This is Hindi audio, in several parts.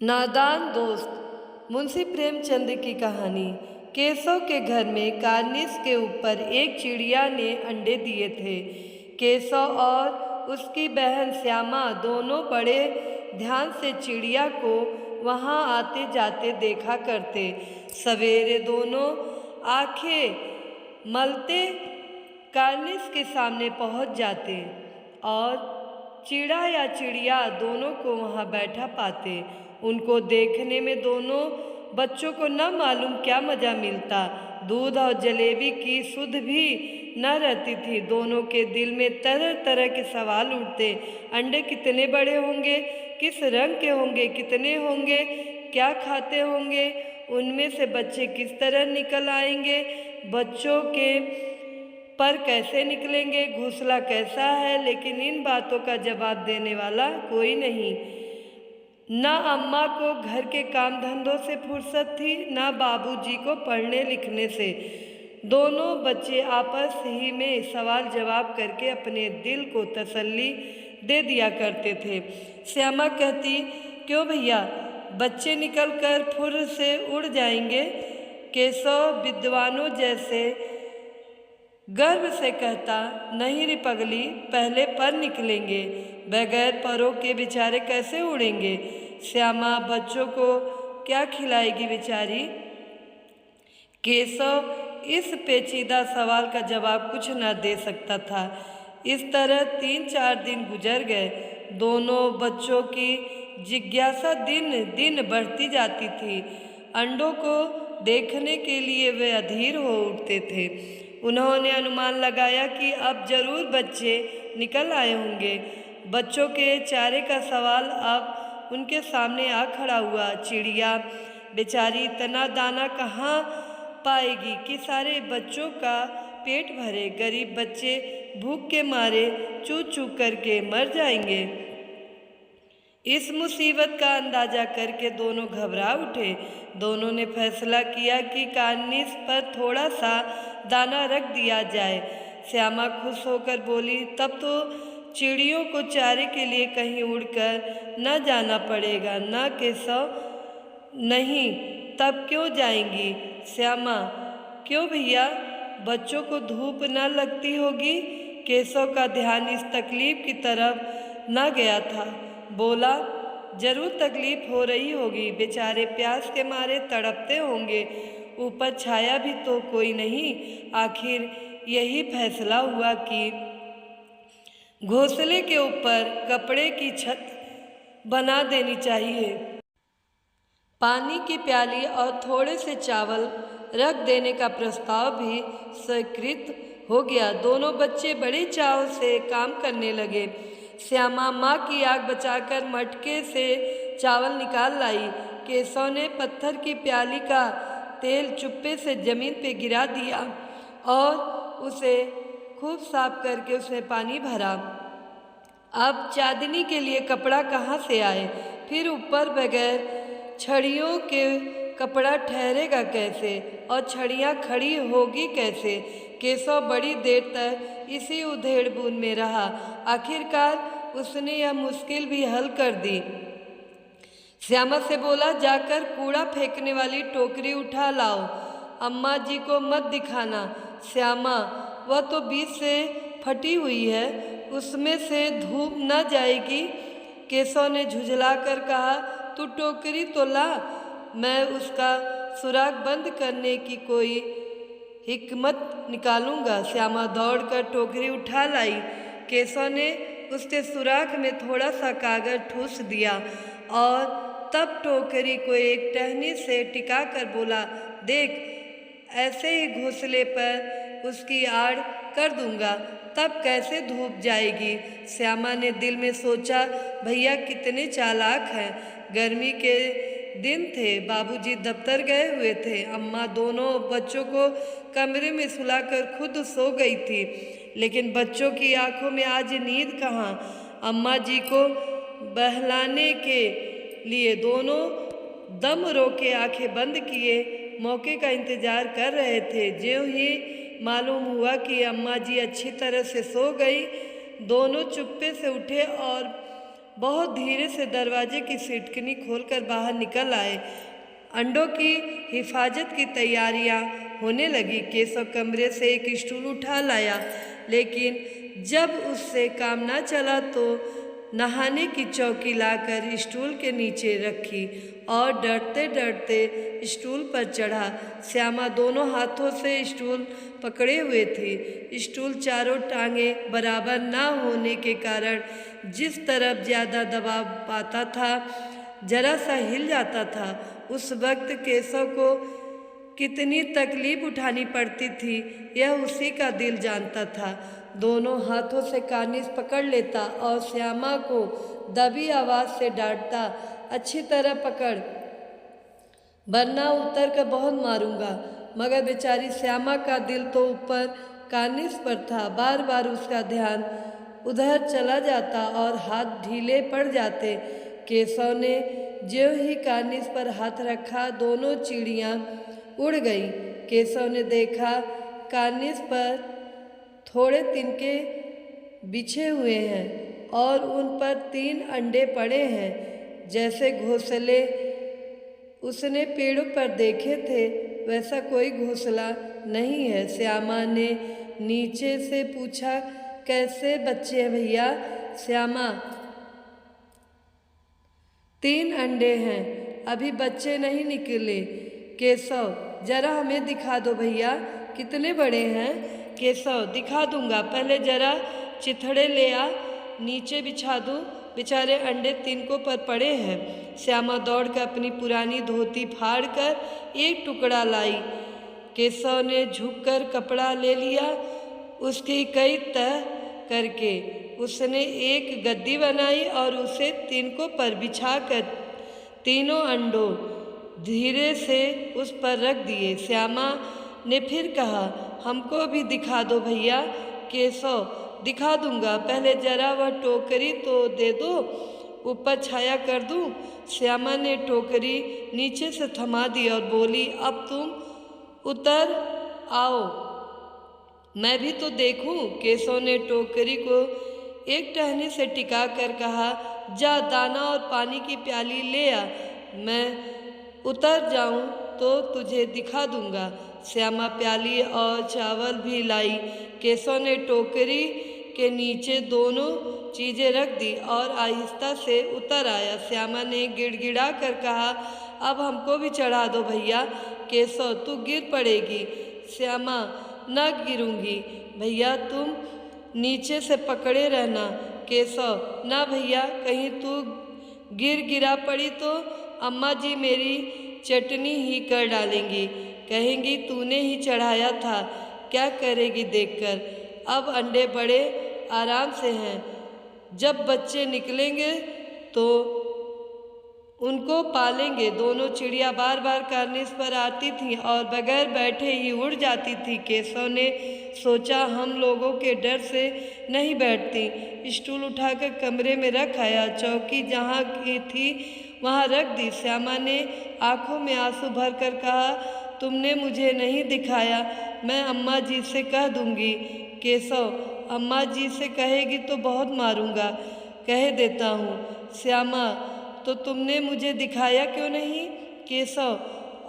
नादान दोस्त। मुंशी प्रेमचंद की कहानी। केशव के घर में कार्निस के ऊपर एक चिड़िया ने अंडे दिए थे। केशव और उसकी बहन श्यामा दोनों बड़े ध्यान से चिड़िया को वहाँ आते जाते देखा करते। सवेरे दोनों आंखें मलते कार्निस के सामने पहुँच जाते और चिड़ा या चिड़िया दोनों को वहाँ बैठा पाते। उनको देखने में दोनों बच्चों को न मालूम क्या मज़ा मिलता। दूध और जलेबी की सुध भी न रहती थी। दोनों के दिल में तरह तरह के सवाल उठते। अंडे कितने बड़े होंगे, किस रंग के होंगे, कितने होंगे, क्या खाते होंगे, उनमें से बच्चे किस तरह निकल आएंगे, बच्चों के पर कैसे निकलेंगे, घोंसला कैसा है। लेकिन इन बातों का जवाब देने वाला कोई नहीं। न अम्मा को घर के काम धंधों से फुर्सत थी, न बाबूजी को पढ़ने लिखने से। दोनों बच्चे आपस ही में सवाल जवाब करके अपने दिल को तसल्ली दे दिया करते थे। श्यामा कहती, क्यों भैया, बच्चे निकल कर फुर्र से उड़ जाएंगे। केशव विद्वानों जैसे गर्व से कहता, नहीं रे पगली, पहले पर निकलेंगे, बगैर परों के बेचारे कैसे उड़ेंगे। श्यामा बच्चों को क्या खिलाएगी बेचारी। केशव इस पेचीदा सवाल का जवाब कुछ न दे सकता था। इस तरह 3-4 दिन गुजर गए। दोनों बच्चों की जिज्ञासा दिन दिन बढ़ती जाती थी। अंडों को देखने के लिए वे अधीर हो उठते थे। उन्होंने अनुमान लगाया कि अब जरूर बच्चे निकल आए होंगे। बच्चों के चारे का सवाल अब उनके सामने आ खड़ा हुआ। चिड़िया बेचारी इतना दाना कहाँ पाएगी कि सारे बच्चों का पेट भरे। गरीब बच्चे भूख के मारे चूक चूक करके मर जाएंगे। इस मुसीबत का अंदाजा करके दोनों घबरा उठे। दोनों ने फैसला किया कि कार्निस पर थोड़ा सा दाना रख दिया जाए। श्यामा खुश होकर बोली, तब तो चिड़ियों को चारे के लिए कहीं उड़कर न जाना पड़ेगा ना केशव। नहीं, तब क्यों जाएंगी श्यामा। क्यों भैया, बच्चों को धूप न लगती होगी। केशव का ध्यान इस तकलीफ की तरफ न गया था। बोला, जरूर तकलीफ हो रही होगी, बेचारे प्यास के मारे तड़पते होंगे। ऊपर छाया भी तो कोई नहीं। आखिर यही फैसला हुआ कि घोंसले के ऊपर कपड़े की छत बना देनी चाहिए। पानी की प्याली और थोड़े से चावल रख देने का प्रस्ताव भी स्वीकृत हो गया। दोनों बच्चे बड़े चाव से काम करने लगे। श्यामा माँ की आग बचाकर मटके से चावल निकाल लाई। केशव ने पत्थर की प्याली का तेल चुप्पे से जमीन पे गिरा दिया और उसे खूब साफ करके उसमें पानी भरा। अब चांदनी के लिए कपड़ा कहाँ से आए। फिर ऊपर बगैर छड़ियों के कपड़ा ठहरेगा कैसे और छड़ियाँ खड़ी होगी कैसे। केशव बड़ी देर तक इसी उधेड़-बुन में रहा। आखिरकार उसने यह मुश्किल भी हल कर दी। श्यामा से बोला, जाकर कूड़ा फेंकने वाली टोकरी उठा लाओ। अम्मा जी को मत दिखाना। श्यामा, वह तो बीच से फटी हुई है, उसमें से धूप न जाएगी। केशव ने झुझला कर कहा, तू टोकरी तो ला, मैं उसका सुराख बंद करने की कोई हिकमत निकालूंगा। श्यामा दौड़कर टोकरी उठा लाई। केशव ने उसके सुराख में थोड़ा सा कागज ठूस दिया और तब टोकरी को एक टहनी से टिका कर बोला, देख, ऐसे ही घोंसले पर उसकी आड़ कर दूंगा, तब कैसे धूप जाएगी। श्यामा ने दिल में सोचा, भैया कितने चालाक हैं। गर्मी के दिन थे, बाबूजी दफ्तर गए हुए थे। अम्मा दोनों बच्चों को कमरे में सुलाकर खुद सो गई थी, लेकिन बच्चों की आंखों में आज नींद कहाँ। अम्मा जी को बहलाने के लिए दोनों दम रोके आंखें बंद किए मौके का इंतजार कर रहे थे। ज्यों ही मालूम हुआ कि अम्मा जी अच्छी तरह से सो गई, दोनों चुप्पे से उठे और बहुत धीरे से दरवाजे की सिटकनी खोलकर बाहर निकल आए। अंडों की हिफाजत की तैयारियां होने लगी। केशव कमरे से एक स्टूल उठा लाया, लेकिन जब उससे काम न चला तो नहाने की चौकी लाकर स्टूल के नीचे रखी और डरते डरते स्टूल पर चढ़ा। श्यामा दोनों हाथों से स्टूल पकड़े हुए थी। स्टूल चारों टांगें बराबर न होने के कारण जिस तरफ ज़्यादा दबाव पाता था जरा सा हिल जाता था। उस वक्त केशव को कितनी तकलीफ उठानी पड़ती थी यह उसी का दिल जानता था। दोनों हाथों से कार्निश पकड़ लेता और श्यामा को दबी आवाज़ से डांटता, अच्छी तरह पकड़ वरना उतर कर बहुत मारूंगा। मगर बेचारी श्यामा का दिल तो ऊपर कार्निश पर था। बार बार उसका ध्यान उधर चला जाता और हाथ ढीले पड़ जाते। केशव ने ज्यों ही कार्निश पर हाथ रखा दोनों चिड़ियाँ उड़ गई। केशव ने देखा कार्निश पर थोड़े तिनके बिछे हुए हैं और उन पर 3 अंडे पड़े हैं। जैसे घोंसले उसने पेड़ों पर देखे थे वैसा कोई घोंसला नहीं है। श्यामा ने नीचे से पूछा, कैसे बच्चे हैं भैया? श्यामा, 3 अंडे हैं, अभी बच्चे नहीं निकले। केशव, जरा हमें दिखा दो भैया, कितने बड़े हैं? केशव, दिखा दूंगा, पहले जरा चिथड़े ले आ, नीचे बिछा दूँ, बेचारे अंडे तिनकों पर पड़े हैं। श्यामा दौड़कर अपनी पुरानी धोती फाड़कर एक टुकड़ा लाई। केशव ने झुककर कपड़ा ले लिया। उसकी कई तह करके उसने एक गद्दी बनाई और उसे तिनकों पर बिछाकर तीनों अंडों धीरे से उस पर रख दिए। श्यामा ने फिर कहा, हमको भी दिखा दो भैया। केशव, दिखा दूंगा, पहले जरा वह टोकरी तो दे दो, ऊपर छाया कर दूं। श्यामा ने टोकरी नीचे से थमा दी और बोली, अब तुम उतर आओ, मैं भी तो देखूं। केशव ने टोकरी को एक टहनी से टिका कर कहा, जा दाना और पानी की प्याली ले आ, मैं उतर जाऊं तो तुझे दिखा दूंगा। श्यामा प्याली और चावल भी लाई। केशव ने टोकरी के नीचे दोनों चीज़ें रख दी और आहिस्ता से उतर आया। श्यामा ने गिड़गिड़ा कर कहा, अब हमको भी चढ़ा दो भैया। केशव, तू गिर पड़ेगी। श्यामा, न गिरूंगी भैया, तुम नीचे से पकड़े रहना। केशव, ना भैया, कहीं तू गिरा पड़ी तो अम्मा जी मेरी चटनी ही कर डालेंगी, कहेंगी तूने ही चढ़ाया था, क्या करेगी देखकर। अब अंडे बड़े आराम से हैं, जब बच्चे निकलेंगे तो उनको पालेंगे। दोनों चिड़िया बार बार कार्निश पर आती थीं और बगैर बैठे ही उड़ जाती थी। केशव ने सोचा, हम लोगों के डर से नहीं बैठती। स्टूल उठाकर कमरे में रख आया, चौकी जहाँ की थी वहाँ रख दी। श्यामा ने आंखों में आंसू भरकर कहा, तुमने मुझे नहीं दिखाया, मैं अम्मा जी से कह दूंगी। केशव, अम्मा जी से कहेगी तो बहुत मारूंगा, कह देता हूँ। श्यामा, तो तुमने मुझे दिखाया क्यों नहीं? केशव,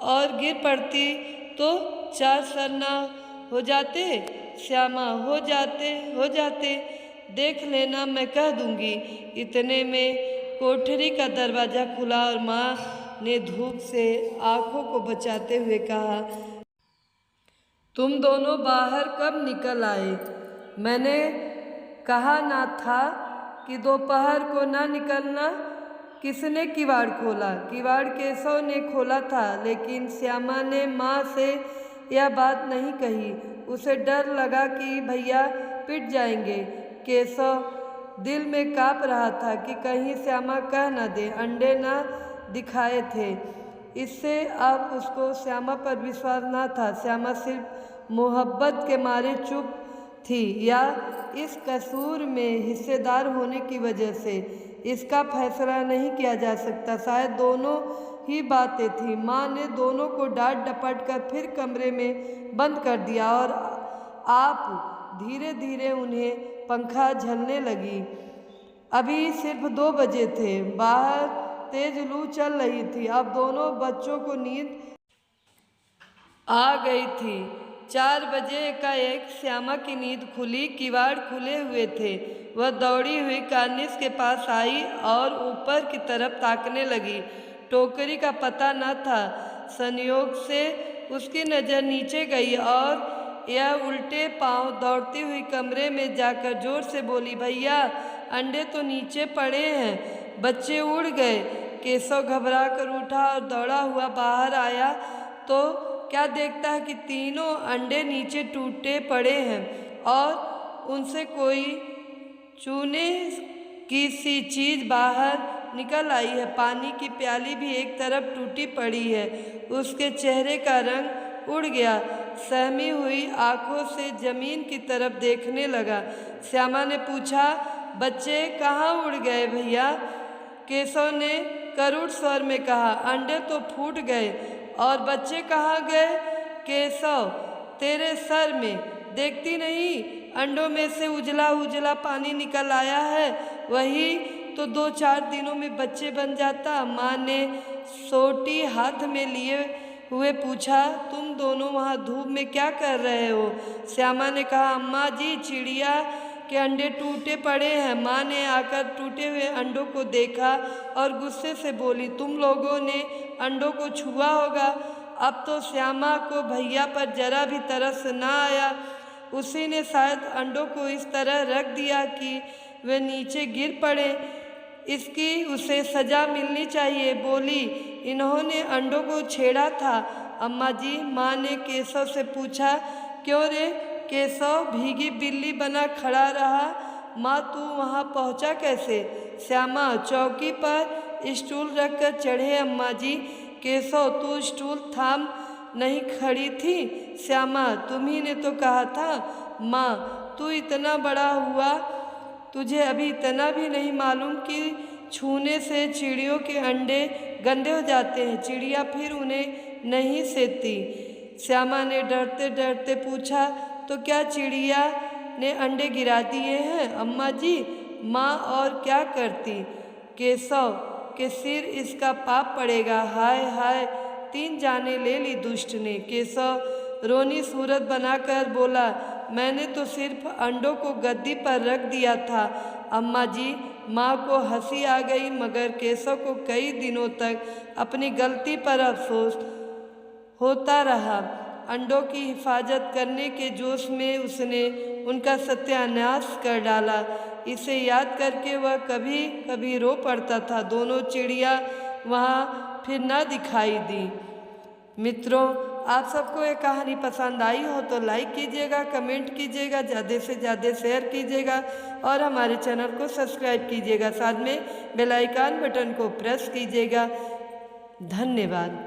और गिर पड़ती तो 4 सरना हो जाते। श्यामा, हो जाते, देख लेना, मैं कह दूंगी। इतने में कोठरी का दरवाज़ा खुला और माँ ने धूप से आंखों को बचाते हुए कहा, तुम दोनों बाहर कब निकल आए? मैंने कहा ना था कि दोपहर को ना निकलना। किसने किवाड़ खोला? किवाड़ केशव ने खोला था, लेकिन श्यामा ने माँ से यह बात नहीं कही। उसे डर लगा कि भैया पिट जाएंगे। केशव दिल में काँप रहा था कि कहीं श्यामा कह न दे अंडे न दिखाए थे। इससे अब उसको श्यामा पर विश्वास न था। श्यामा सिर्फ मोहब्बत के मारे चुप थी या इस कसूर में हिस्सेदार होने की वजह से, इसका फैसला नहीं किया जा सकता। शायद दोनों ही बातें थीं। माँ ने दोनों को डांट डपट कर फिर कमरे में बंद कर दिया और आप धीरे धीरे उन्हें पंखा झलने लगी। अभी सिर्फ 2 बजे थे। बाहर तेज लू चल रही थी। अब दोनों बच्चों को नींद आ गई थी। 4 बजे एकाएक श्यामा की नींद खुली। किवाड़ खुले हुए थे। वह दौड़ी हुई कार्निस के पास आई और ऊपर की तरफ ताकने लगी। टोकरी का पता न था। संयोग से उसकी नज़र नीचे गई और यह उल्टे पांव दौड़ती हुई कमरे में जाकर जोर से बोली, भैया अंडे तो नीचे पड़े हैं। बच्चे उड़ गए। केशव घबरा कर उठा और दौड़ा हुआ बाहर आया तो क्या देखता है कि तीनों अंडे नीचे टूटे पड़े हैं और उनसे कोई चूने की सी चीज़ बाहर निकल आई है। पानी की प्याली भी एक तरफ टूटी पड़ी है। उसके चेहरे का रंग उड़ गया। सहमी हुई आंखों से जमीन की तरफ देखने लगा। श्यामा ने पूछा, बच्चे कहाँ उड़ गए भैया? केशव ने करुण स्वर में कहा, अंडे तो फूट गए। और बच्चे कहाँ गए? केशव, तेरे सर में देखती नहीं, अंडों में से उजला उजला पानी निकल आया है। वही तो 2-4 दिनों में बच्चे बन जाता। माँ ने सोटी हाथ में लिए हुए पूछा, तुम दोनों वहाँ धूप में क्या कर रहे हो? श्यामा ने कहा, अम्मा जी चिड़िया के अंडे टूटे पड़े हैं। माँ ने आकर टूटे हुए अंडों को देखा और गुस्से से बोली, तुम लोगों ने अंडों को छुआ होगा। अब तो श्यामा को भैया पर जरा भी तरस न आया। उसी ने शायद अंडों को इस तरह रख दिया कि वे नीचे गिर पड़े। इसकी उसे सजा मिलनी चाहिए। बोली, इन्होंने अंडों को छेड़ा था अम्मा जी। माँ ने केशव से पूछा, क्यों रे? केशव भीगी बिल्ली बना खड़ा रहा। माँ, तू वहाँ पहुँचा कैसे? श्यामा, चौकी पर स्टूल रखकर चढ़े अम्मा जी। केशव, तू स्टूल थाम नहीं खड़ी थी? श्यामा, तुम्ही ने तो कहा था। माँ, तू इतना बड़ा हुआ, तुझे अभी इतना भी नहीं मालूम कि छूने से चिड़ियों के अंडे गंदे हो जाते हैं। चिड़िया फिर उन्हें नहीं सेती। श्यामा ने डरते डरते पूछा, तो क्या चिड़िया ने अंडे गिरा दिए हैं अम्मा जी? माँ, और क्या करती? केशव के सिर इसका पाप पड़ेगा। हाय हाय, 3 जाने ले ली दुष्ट ने। केशव रोनी सूरत बनाकर बोला, मैंने तो सिर्फ अंडों को गद्दी पर रख दिया था अम्मा जी। माँ को हंसी आ गई, मगर केशव को कई दिनों तक अपनी गलती पर अफसोस होता रहा। अंडों की हिफाजत करने के जोश में उसने उनका सत्यानाश कर डाला। इसे याद करके वह कभी कभी रो पड़ता था। दोनों चिड़िया वहाँ फिर न दिखाई दी। मित्रों, आप सबको ये कहानी पसंद आई हो तो लाइक कीजिएगा, कमेंट कीजिएगा, ज़्यादा से ज़्यादा शेयर कीजिएगा और हमारे चैनल को सब्सक्राइब कीजिएगा। साथ में बेल आइकन बटन को प्रेस कीजिएगा। धन्यवाद।